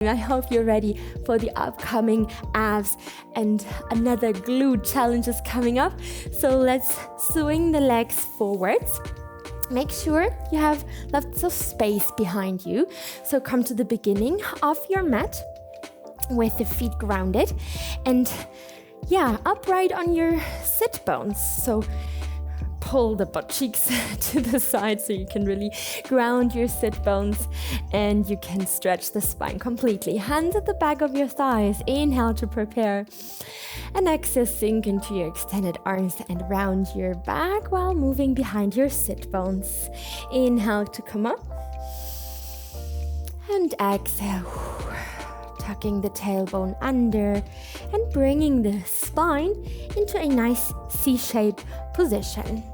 I hope you're ready for the upcoming abs, and another glute challenge is coming up. So let's swing the legs forwards. Make sure you have lots of space behind you. So come to the beginning of your mat with the feet grounded and upright on your sit bones. So pull the butt cheeks to the side so you can really ground your sit bones and you can stretch the spine completely. Hands at the back of your thighs. Inhale to prepare. And exhale, sink into your extended arms and round your back while moving behind your sit bones. Inhale to come up. And exhale, tucking the tailbone under and bringing the spine into a nice C-shaped position.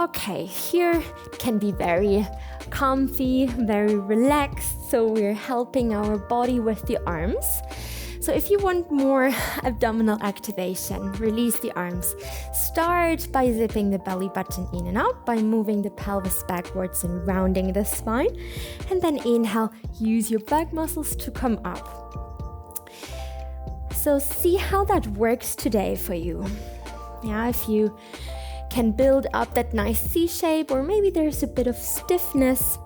Okay, here can be very comfy, very relaxed, so we're helping our body with the arms. So if you want more abdominal activation, release the arms. Start by zipping the belly button in and out, by moving the pelvis backwards and rounding the spine. And then inhale, use your back muscles to come up. So see how that works today for you. Yeah, if you can build up that nice C shape, or maybe there's a bit of stiffness.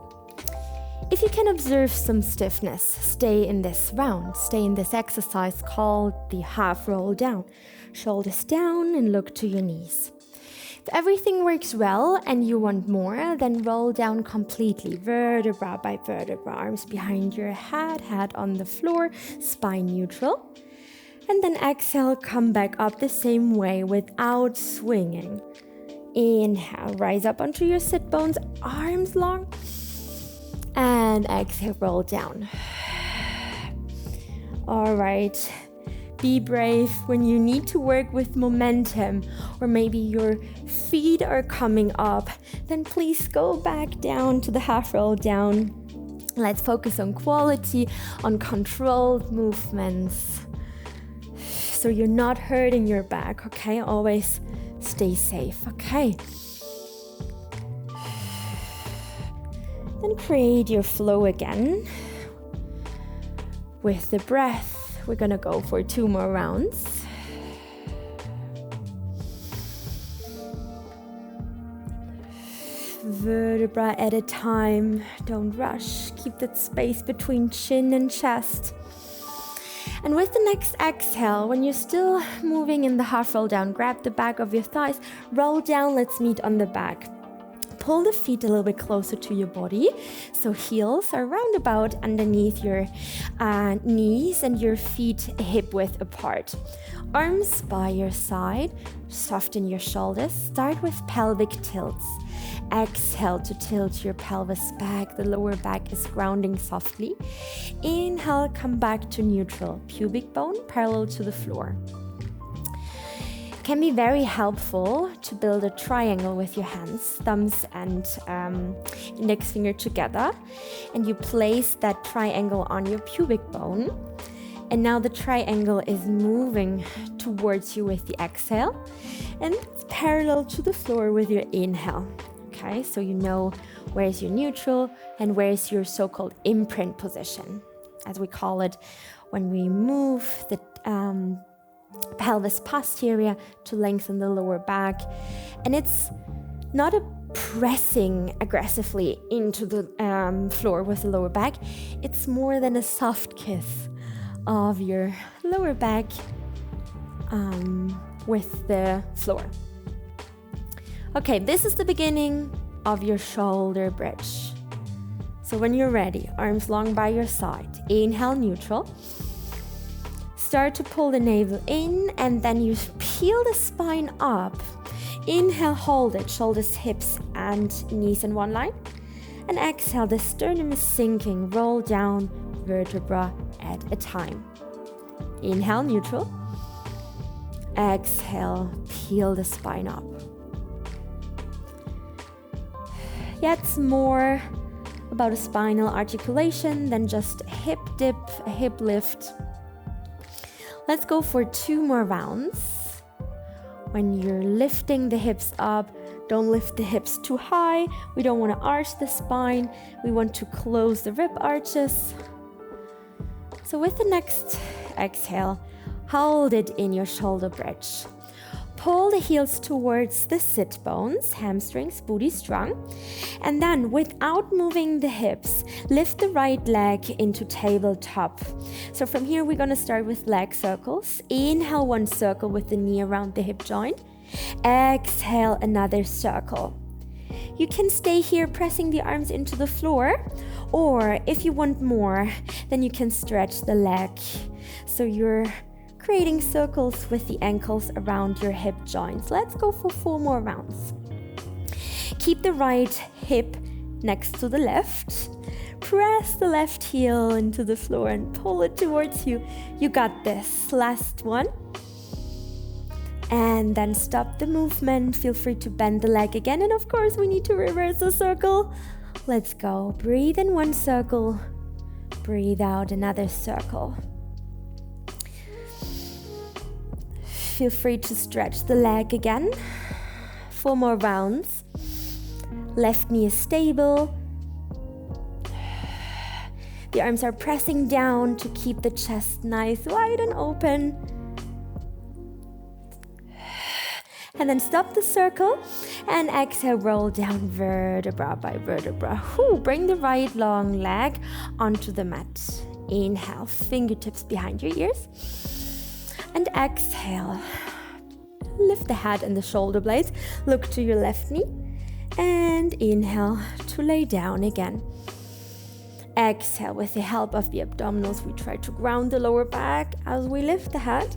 If you can observe some stiffness, stay in this round, stay in this exercise called the half roll down. Shoulders down and look to your knees. If everything works well and you want more, then roll down completely, vertebra by vertebra, arms behind your head on the floor, spine neutral. And then exhale, come back up the same way without swinging. Inhale, rise up onto your sit bones, arms long. And exhale, roll down. All right. Be brave when you need to work with momentum, or maybe your feet are coming up, then please go back down to the half roll down. Let's focus on quality, on controlled movements, so you're not hurting your back, okay? Always stay safe, okay? Then create your flow again. With the breath, we're gonna go for 2 more rounds. Vertebra at a time, don't rush. Keep that space between chin and chest. And with the next exhale, when you're still moving in the half roll down, grab the back of your thighs, roll down, let's meet on the back. Pull the feet a little bit closer to your body. So heels are round about underneath your knees and your feet hip width apart. Arms by your side, soften your shoulders. Start with pelvic tilts. Exhale to tilt your pelvis back. The lower back is grounding softly. Inhale, come back to neutral. Pubic bone parallel to the floor. Can be very helpful to build a triangle with your hands, thumbs and index finger together. And you place that triangle on your pubic bone. And now the triangle is moving towards you with the exhale. And it's parallel to the floor with your inhale. Okay, so you know where's your neutral and where's your so-called imprint position, as we call it, when we move the pelvis posterior to lengthen the lower back. And it's not a pressing aggressively into the floor with the lower back. It's more than a soft kiss of your lower back with the floor. Okay, this is the beginning of your shoulder bridge. So when you're ready, arms long by your side. Inhale, neutral. Start to pull the navel in and then you peel the spine up. Inhale, hold it, shoulders, hips and knees in one line. And exhale, the sternum is sinking, roll down vertebra at a time. Inhale, neutral. Exhale, peel the spine up. Yeah, it's more about a spinal articulation than just a hip dip, a hip lift. Let's go for 2 more rounds. When you're lifting the hips up, don't lift the hips too high. We don't want to arch the spine. We want to close the rib arches. So with the next exhale, hold it in your shoulder bridge. Pull the heels towards the sit bones, hamstrings, booty strong. And then without moving the hips, lift the right leg into tabletop. So from here, we're gonna start with leg circles. Inhale, one circle with the knee around the hip joint. Exhale, another circle. You can stay here pressing the arms into the floor, or if you want more, then you can stretch the leg. So you're creating circles with the ankles around your hip joints. Let's go for 4 more rounds. Keep the right hip next to the left. Press the left heel into the floor and pull it towards you. You got this. Last one. And then stop the movement. Feel free to bend the leg again. And of course, we need to reverse the circle. Let's go. Breathe in one circle. Breathe out another circle. Feel free to stretch the leg again. 4 more rounds. Left knee is stable. The arms are pressing down to keep the chest nice, wide and open. And then stop the circle and exhale, roll down vertebra by vertebra. Bring the right long leg onto the mat. Inhale, fingertips behind your ears. And exhale, lift the head and the shoulder blades, look to your left knee, and inhale to lay down again. Exhale, with the help of the abdominals, we try to ground the lower back as we lift the head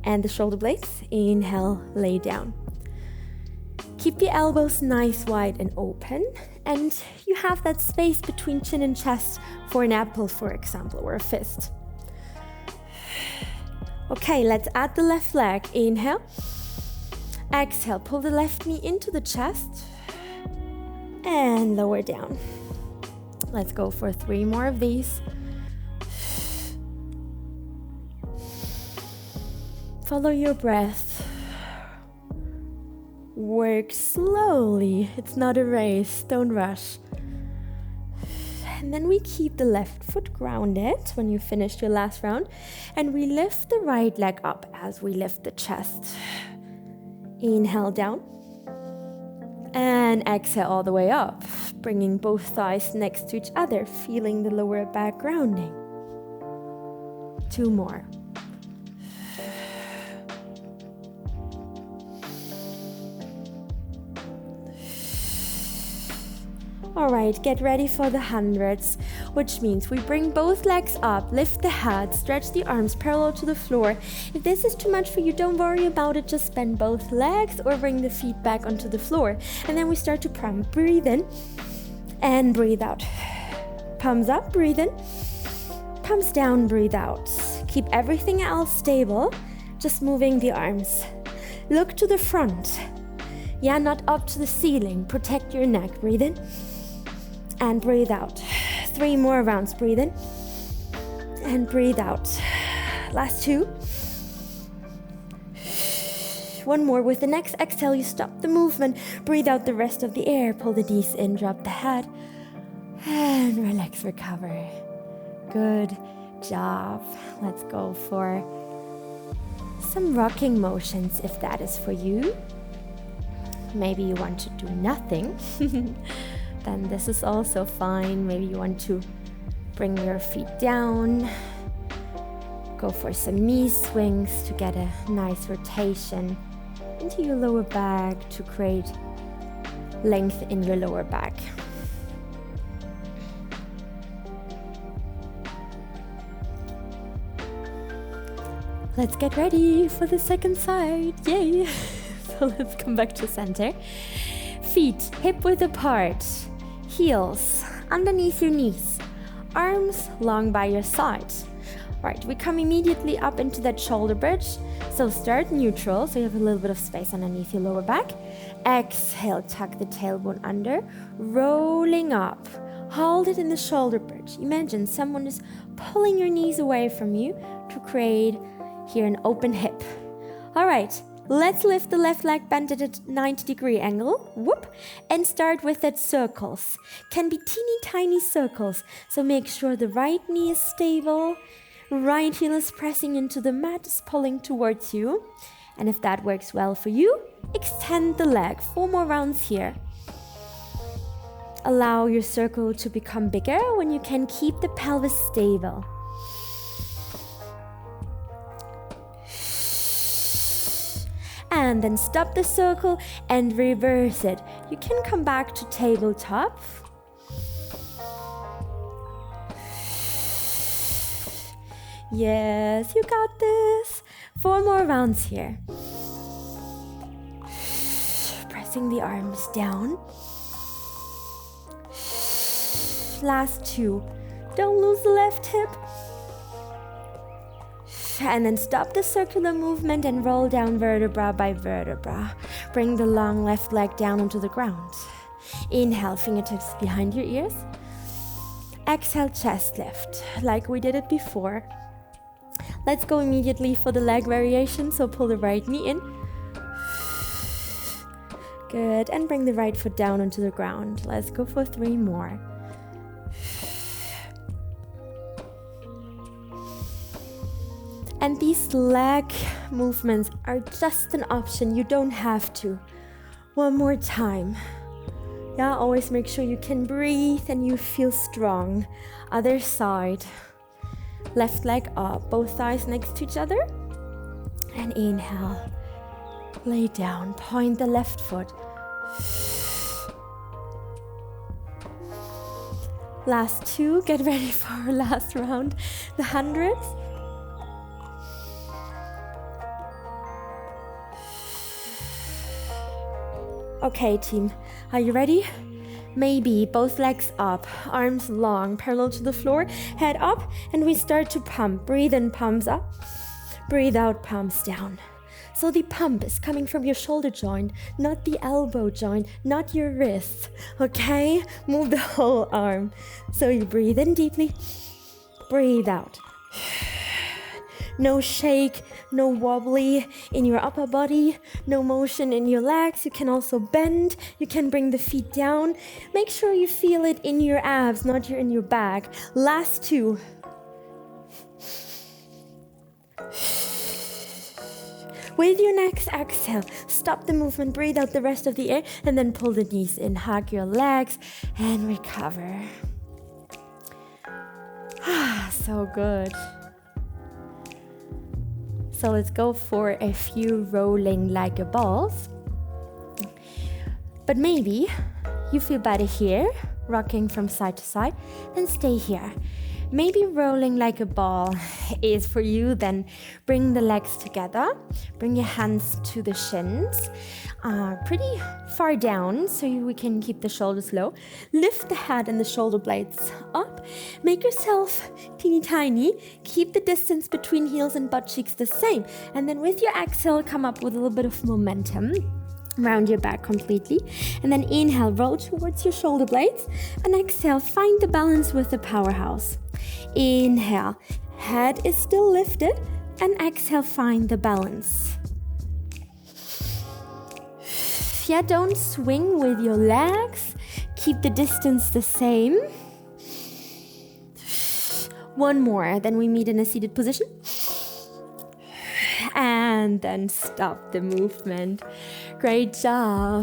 and the shoulder blades. Inhale, lay down. Keep the elbows nice, wide and open, and you have that space between chin and chest for an apple, for example, or a fist. Okay, let's add the left leg. Inhale. Exhale, pull the left knee into the chest and lower down. Let's go for 3 more of these. Follow your breath. Work slowly. It's not a race. Don't rush. And then we keep the left foot grounded when you finished your last round. And we lift the right leg up as we lift the chest. Inhale down. And exhale all the way up. Bringing both thighs next to each other. Feeling the lower back grounding. 2 more. Alright, get ready for the hundreds, which means we bring both legs up, lift the head, stretch the arms parallel to the floor. If this is too much for you, don't worry about it, just bend both legs or bring the feet back onto the floor. And then we start to pump. Breathe in and breathe out. Palms up, breathe in. Palms down, breathe out. Keep everything else stable, just moving the arms. Look to the front. Yeah, not up to the ceiling. Protect your neck. Breathe in. And breathe out. 3 more rounds. Breathe in. And breathe out. Last 2. 1 more. With the next exhale, you stop the movement. Breathe out the rest of the air. Pull the knees in. Drop the head. And relax, recover. Good job. Let's go for some rocking motions if that is for you. Maybe you want to do nothing. Then this is also fine. Maybe you want to bring your feet down. Go for some knee swings to get a nice rotation into your lower back to create length in your lower back. Let's get ready for the second side. Yay! So let's come back to center. Feet hip width apart. Heels underneath your knees. Arms long by your side. Right, we come immediately up into that shoulder bridge. So start neutral, so you have a little bit of space underneath your lower back. Exhale, tuck the tailbone under. Rolling up. Hold it in the shoulder bridge. Imagine someone is pulling your knees away from you to create here an open hip. All right, let's lift the left leg, bend it at 90-degree angle. Whoop. And start with that circles. Can be teeny tiny circles. So make sure the right knee is stable. Right heel is pressing into the mat, is pulling towards you. And if that works well for you, extend the leg. 4 more rounds here. Allow your circle to become bigger when you can keep the pelvis stable. And then stop the circle and reverse it. You can come back to tabletop. Yes, you got this. 4 more rounds here. Pressing the arms down. Last 2. Don't lose the left hip. And then stop the circular movement and roll down vertebra by vertebra. Bring the long left leg down onto the ground. Inhale, fingertips behind your ears. Exhale, chest lift, like we did it before. Let's go immediately for the leg variation, so pull the right knee in. Good, and bring the right foot down onto the ground. Let's go for 3 more. And these leg movements are just an option. You don't have to. 1 more time. Yeah, always make sure you can breathe and you feel strong. Other side. Left leg up, both thighs next to each other. And inhale. Lay down, point the left foot. Last 2, get ready for our last round, the 100s. Okay, team, are you ready? Maybe both legs up, arms long, parallel to the floor, head up, and we start to pump. Breathe in, palms up. Breathe out, palms down. So the pump is coming from your shoulder joint, not the elbow joint, not your wrist, okay? Move the whole arm. So you breathe in deeply, breathe out. No shake, no wobbly in your upper body, no motion in your legs. You can also bend, you can bring the feet down. Make sure you feel it in your abs, not in your back. Last 2. With your next exhale, stop the movement, breathe out the rest of the air, and then pull the knees in, hug your legs, and recover. So good. So let's go for a few rolling like a balls. But maybe you feel better here, rocking from side to side, then stay here. Maybe rolling like a ball is for you, then bring the legs together, bring your hands to the shins, pretty far down so we can keep the shoulders low. Lift the head and the shoulder blades up, make yourself teeny tiny, keep the distance between heels and butt cheeks the same, and then with your exhale come up with a little bit of momentum. Round your back completely, and then inhale, roll towards your shoulder blades, and exhale, find the balance with the powerhouse. Inhale, head is still lifted, and exhale, find the balance. Yeah, don't swing with your legs, keep the distance the same. 1 more, then we meet in a seated position. And then stop the movement. Great job.